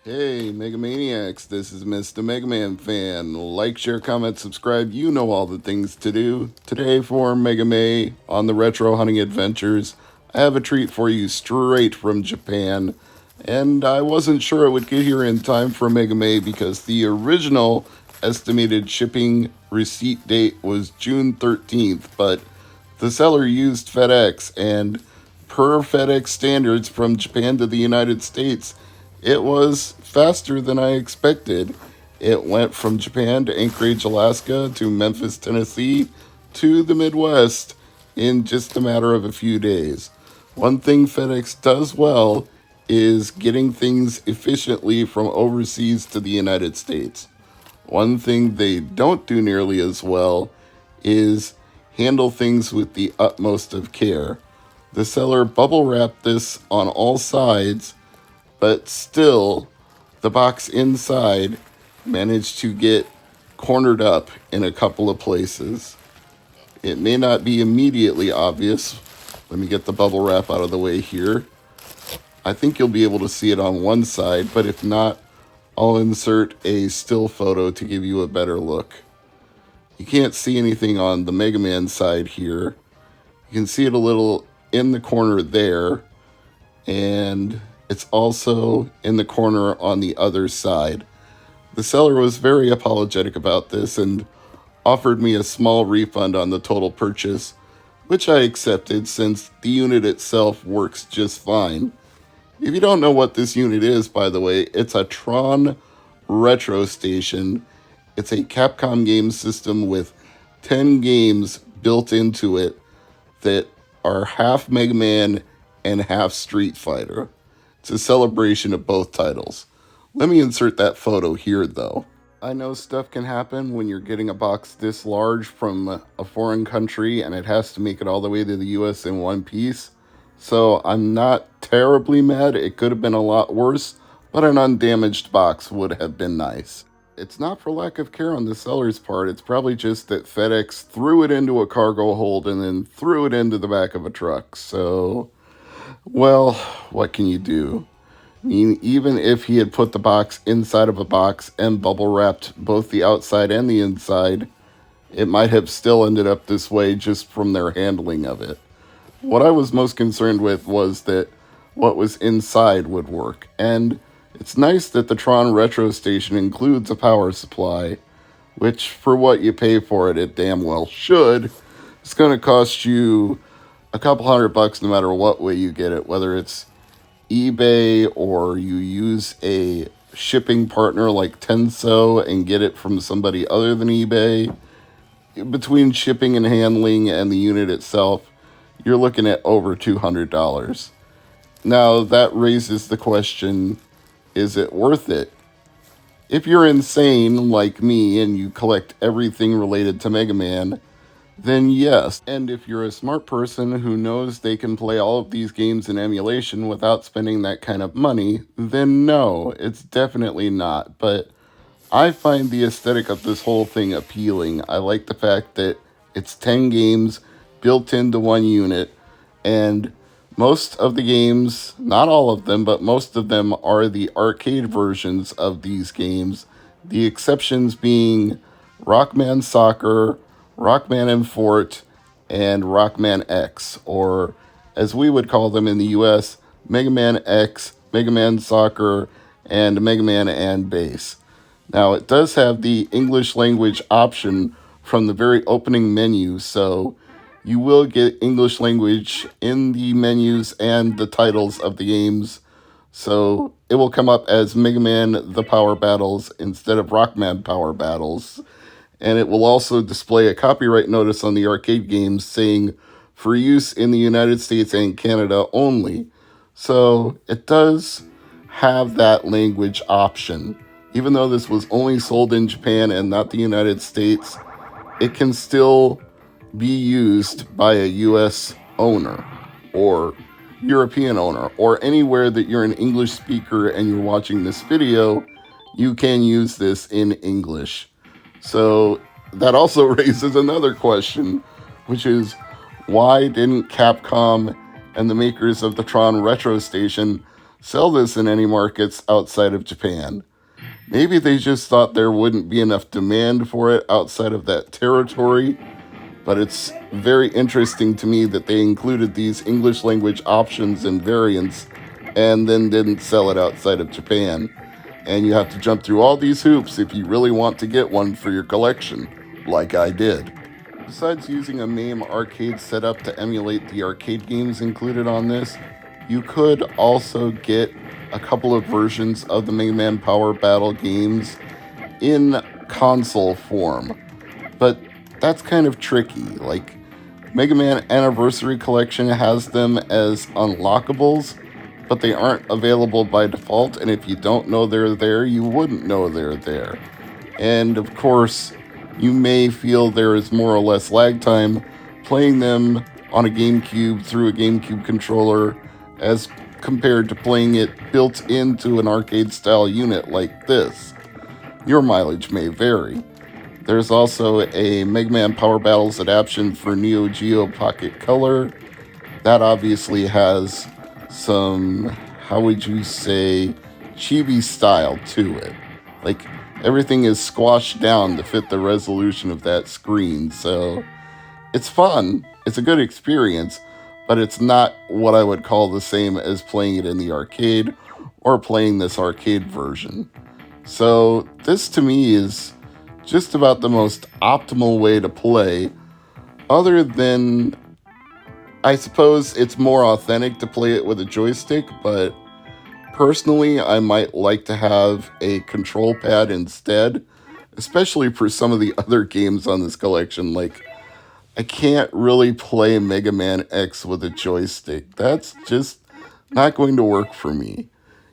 Hey, Megamaniacs, this is Mr. MegaManFan. Like, share, comment, subscribe. You know all the things to do. Today for Mega May on the Retro Hunting Adventures, I have a treat for you straight from Japan. And I wasn't sure it would get here in time for Mega May because the original estimated shipping receipt date was June 13th, but the seller used FedEx, and per FedEx standards from Japan to the United States, it was faster than I expected. It went from Japan to Anchorage, Alaska, to Memphis, Tennessee, to the Midwest in just a matter of a few days. One thing FedEx does well is getting things efficiently from overseas to the United States. One thing they don't do nearly as well is handle things with the utmost of care. The seller bubble wrapped this on all sides, but still, the box inside managed to get cornered up in a couple of places. It may not be immediately obvious. Let me get the bubble wrap out of the way here. I think you'll be able to see it on one side, but if not, I'll insert a still photo to give you a better look. You can't see anything on the Mega Man side here. You can see it a little in the corner there, and it's also in the corner on the other side. The seller was very apologetic about this and offered me a small refund on the total purchase, which I accepted since the unit itself works just fine. If you don't know what this unit is, by the way, it's a Tron Retro Station. It's a Capcom game system with 10 games built into it that are half Mega Man and half Street Fighter. It's a celebration of both titles. Let me insert that photo here, though. I know stuff can happen when you're getting a box this large from a foreign country and it has to make it all the way to the US in one piece. So I'm not terribly mad. It could have been a lot worse, but an undamaged box would have been nice. It's not for lack of care on the seller's part. It's probably just that FedEx threw it into a cargo hold and then threw it into the back of a truck. So, well, what can you do? I mean, even if he had put the box inside of a box and bubble wrapped both the outside and the inside, it might have still ended up this way just from their handling of it. What I was most concerned with was that what was inside would work. And it's nice that the Tron Retro Station includes a power supply, which for what you pay for it, it damn well should. It's going to cost you a couple $100 no matter what way you get it, whether it's eBay or you use a shipping partner like Tenso and get it from somebody other than eBay. Between shipping and handling and the unit itself, you're looking at over $200. Now, that raises the question, is it worth it? If you're insane like me and you collect everything related to Mega Man, then yes. And if you're a smart person who knows they can play all of these games in emulation without spending that kind of money, then no, it's definitely not. But I find the aesthetic of this whole thing appealing. I like the fact that it's 10 games built into one unit, and most of the games, not all of them, but most of them are the arcade versions of these games. The exceptions being Rockman Soccer, Rockman and Fort, and Rockman X, or as we would call them in the US, Mega Man X, Mega Man Soccer, and Mega Man and Bass. Now, it does have the English language option from the very opening menu, so you will get English language in the menus and the titles of the games. So it will come up as Mega Man The Power Battles instead of Rockman Power Battles. And it will also display a copyright notice on the arcade games saying for use in the United States and Canada only. So it does have that language option. Even though this was only sold in Japan and not the United States, it can still be used by a US owner or European owner or anywhere that you're an English speaker and you're watching this video, you can use this in English. So that also raises another question, which is why didn't Capcom and the makers of the Tron Retro Station sell this in any markets outside of Japan. Maybe they just thought there wouldn't be enough demand for it outside of that territory, but it's very interesting to me that they included these English language options and variants and then didn't sell it outside of Japan. And you have to jump through all these hoops if you really want to get one for your collection, like I did. Besides using a MAME arcade setup to emulate the arcade games included on this, you could also get a couple of versions of the Mega Man Power Battle games in console form. But that's kind of tricky. Like, Mega Man Anniversary Collection has them as unlockables, but they aren't available by default, and if you don't know they're there, you wouldn't know they're there. And of course, you may feel there is more or less lag time playing them on a GameCube through a GameCube controller as compared to playing it built into an arcade-style unit like this. Your mileage may vary. There's also a Mega Man Power Battles adaptation for Neo Geo Pocket Color. That obviously has some, how would you say, chibi style to it. Like, everything is squashed down to fit the resolution of that screen, so it's fun. It's a good experience, but it's not what I would call the same as playing it in the arcade or playing this arcade version. So this to me is just about the most optimal way to play, other than, I suppose it's more authentic to play it with a joystick, but personally, I might like to have a control pad instead, especially for some of the other games on this collection. Like, I can't really play Mega Man X with a joystick. That's just not going to work for me.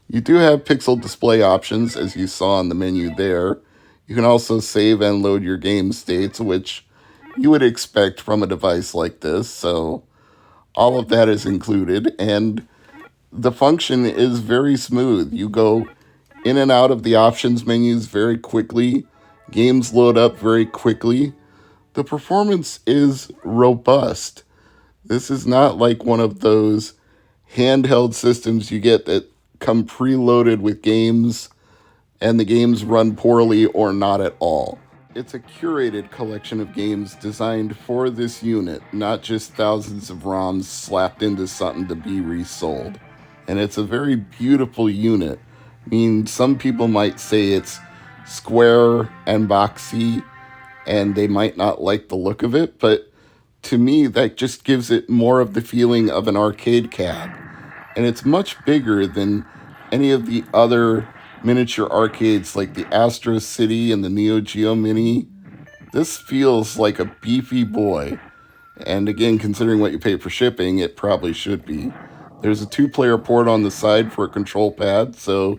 You do have pixel display options, as you saw in the menu there. You can also save and load your game states, which you would expect from a device like this, so all of that is included, and the function is very smooth. You go in and out of the options menus very quickly. Games load up very quickly. The performance is robust. This is not like one of those handheld systems you get that come preloaded with games and the games run poorly or not at all. It's a curated collection of games designed for this unit, not just thousands of ROMs slapped into something to be resold. And it's a very beautiful unit. I mean, some people might say it's square and boxy, and they might not like the look of it, but to me, that just gives it more of the feeling of an arcade cab. And it's much bigger than any of the other miniature arcades like the Astro City and the Neo Geo Mini. This feels like a beefy boy. And again, considering what you pay for shipping, it probably should be. There's a 2-player port on the side for a control pad, so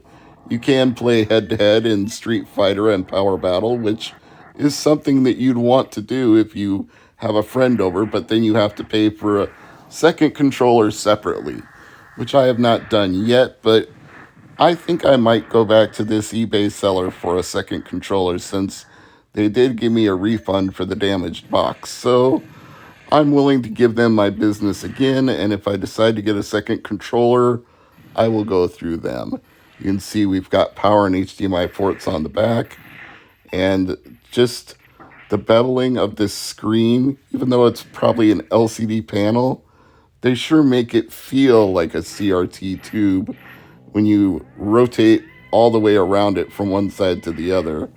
you can play head-to-head in Street Fighter and Power Battle, which is something that you'd want to do if you have a friend over, but then you have to pay for a second controller separately, which I have not done yet, but I think I might go back to this eBay seller for a second controller since they did give me a refund for the damaged box. So I'm willing to give them my business again, and if I decide to get a second controller, I will go through them. You can see we've got power and HDMI ports on the back, and just the beveling of this screen, even though it's probably an LCD panel, they sure make it feel like a CRT tube when you rotate all the way around it from one side to the other.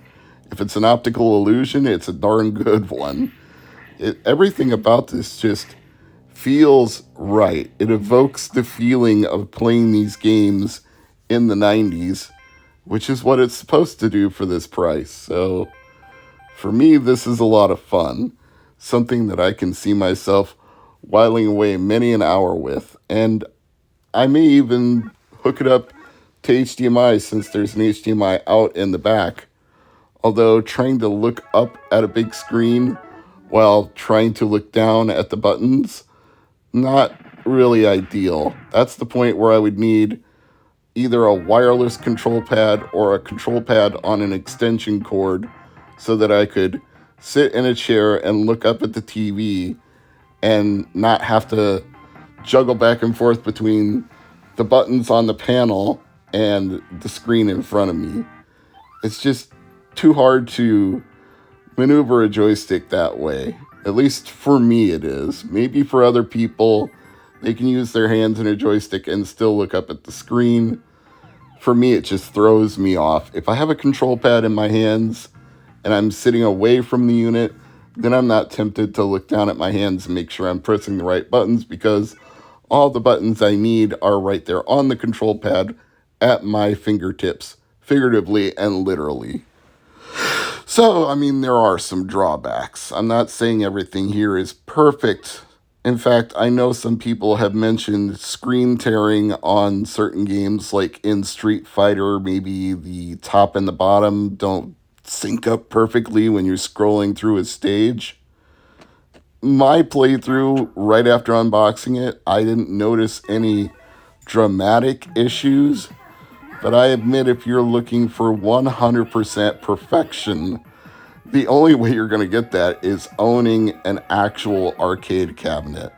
If it's an optical illusion, it's a darn good one. Everything about this just feels right. It evokes the feeling of playing these games in the 90s, which is what it's supposed to do for this price. So for me, this is a lot of fun. Something that I can see myself whiling away many an hour with. And I may even hook it up to HDMI since there's an HDMI out in the back. Although trying to look up at a big screen while trying to look down at the buttons, not really ideal. That's the point where I would need either a wireless control pad or a control pad on an extension cord so that I could sit in a chair and look up at the TV and not have to juggle back and forth between the buttons on the panel and the screen in front of me. It's just too hard to maneuver a joystick that way. At least for me it is. Maybe for other people, they can use their hands and a joystick and still look up at the screen. For me, it just throws me off. If I have a control pad in my hands and I'm sitting away from the unit, then I'm not tempted to look down at my hands and make sure I'm pressing the right buttons, because all the buttons I need are right there on the control pad at my fingertips, figuratively and literally. So, I mean, there are some drawbacks. I'm not saying everything here is perfect. In fact, I know some people have mentioned screen tearing on certain games, like in Street Fighter. Maybe the top and the bottom don't sync up perfectly when you're scrolling through a stage. My playthrough, right after unboxing it, I didn't notice any dramatic issues. But I admit, if you're looking for 100% perfection, the only way you're going to get that is owning an actual arcade cabinet.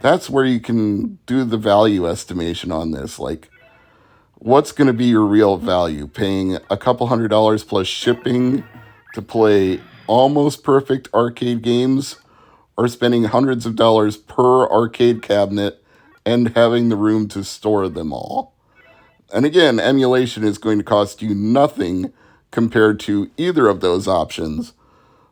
That's where you can do the value estimation on this. Like, what's going to be your real value? Paying a couple $100 plus shipping to play almost perfect arcade games, or spending hundreds of dollars per arcade cabinet and having the room to store them all? And again, emulation is going to cost you nothing compared to either of those options.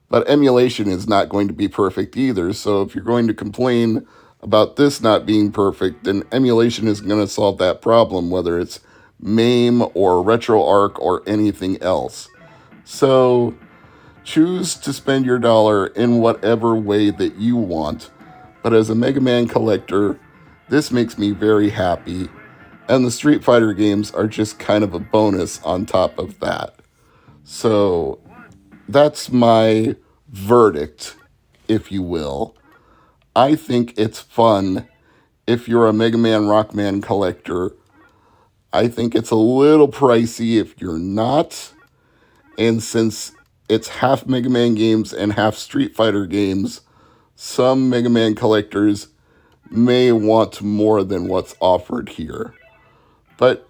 But emulation is not going to be perfect either. So if you're going to complain about this not being perfect, then emulation is going to solve that problem, whether it's MAME or RetroArch or anything else. So choose to spend your dollar in whatever way that you want. But as a Mega Man collector, this makes me very happy. And the Street Fighter games are just kind of a bonus on top of that. So that's my verdict, if you will. I think it's fun if you're a Mega Man Rockman collector. I think it's a little pricey if you're not. And since it's half Mega Man games and half Street Fighter games, some Mega Man collectors may want more than what's offered here. But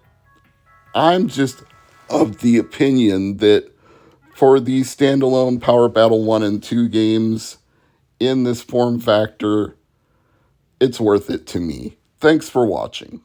I'm just of the opinion that for these standalone Power Battle 1 and 2 games in this form factor, it's worth it to me. Thanks for watching.